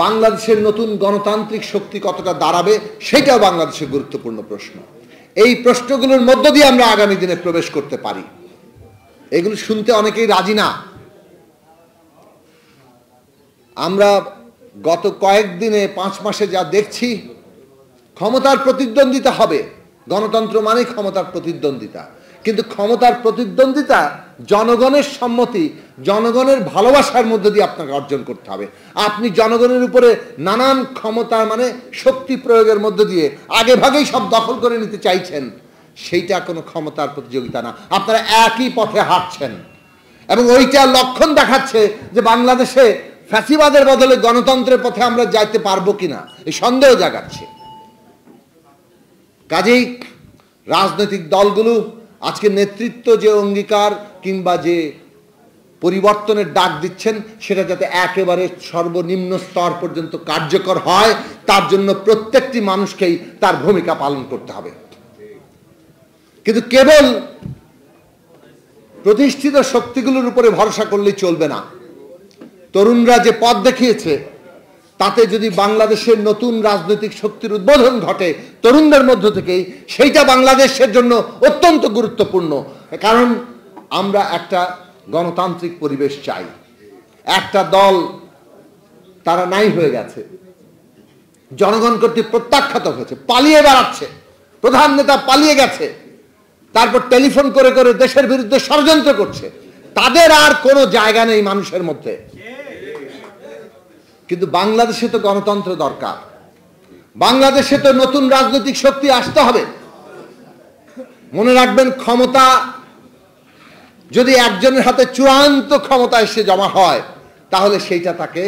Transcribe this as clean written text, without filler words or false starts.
বাংলাদেশের নতুন গণতান্ত্রিক শক্তি কতটা দাঁড়াবে সেটাও বাংলাদেশের গুরুত্বপূর্ণ প্রশ্ন। এই প্রশ্নগুলোর মধ্য দিয়ে আমরা আগামী দিনে প্রবেশ করতে পারি। এগুলো শুনতে অনেকেই রাজি না। আমরা গত কয়েকদিনে 5 মাসে যা দেখছি, ক্ষমতার প্রতিদ্বন্দ্বিতা হবে। গণতন্ত্র মানে ক্ষমতার প্রতিদ্বন্দ্বিতা, কিন্তু ক্ষমতার প্রতিদ্বন্দ্বিতা জনগণের সম্মতি, জনগণের ভালোবাসার মধ্যে দিয়ে আপনাকে অর্জন করতে হবে। আপনি জনগণের উপরে নানান ক্ষমতা মানে শক্তি প্রয়োগের মধ্যে দিয়ে আগে ভাগেই সব দখল করে নিতে চাইছেন, সেইটা কোনো ক্ষমতার প্রতিযোগিতা না। আপনারা একই পথে হাঁটছেন এবং ওইটা লক্ষণ দেখাচ্ছে যে বাংলাদেশে ফ্যাসিবাদের বদলে গণতন্ত্রের পথে আমরা যাইতে পারবো কিনা এই সন্দেহ জাগাচ্ছে। কাজেই রাজনৈতিক দলগুলো আজকে নেতৃত্ব যে অঙ্গীকার কিংবা যে পরিবর্তনের ডাক দিচ্ছেন, সেটা যাতে একেবারে সর্বনিম্ন স্তর পর্যন্ত কার্যকর হয়, তার জন্য প্রত্যেকটি মানুষকেই তার ভূমিকা পালন করতে হবে। কিন্তু কেবল প্রতিষ্ঠিত শক্তিগুলোর উপরে ভরসা করলেই চলবে না। তরুণরা যে পথ দেখিয়েছে, তাতে যদি বাংলাদেশের নতুন রাজনৈতিক শক্তির উদ্বোধন ঘটে তরুণদের মধ্য থেকেই, সেইটা বাংলাদেশের জন্য অত্যন্ত গুরুত্বপূর্ণ। কারণ আমরা একটা গণতান্ত্রিক পরিবেশ চাই। একটা দল তারা নাই হয়ে গেছে, জনগণ কর্তৃক প্রত্যাখ্যাত হয়েছে, পালিয়ে বেড়াচ্ছে, প্রধান নেতা পালিয়ে গেছে, তারপর টেলিফোন করে করে দেশের বিরুদ্ধে ষড়যন্ত্র করছে। তাদের আর কোনো জায়গা নেই মানুষের মধ্যে। কিন্তু বাংলাদেশে তো গণতন্ত্র দরকার, বাংলাদেশে তো নতুন রাজনৈতিক শক্তি আসতে হবে। মনে রাখবেন, ক্ষমতা যদি একজনের হাতে চূড়ান্ত ক্ষমতা এসে জমা হয়, তাহলে সেইটা তাকে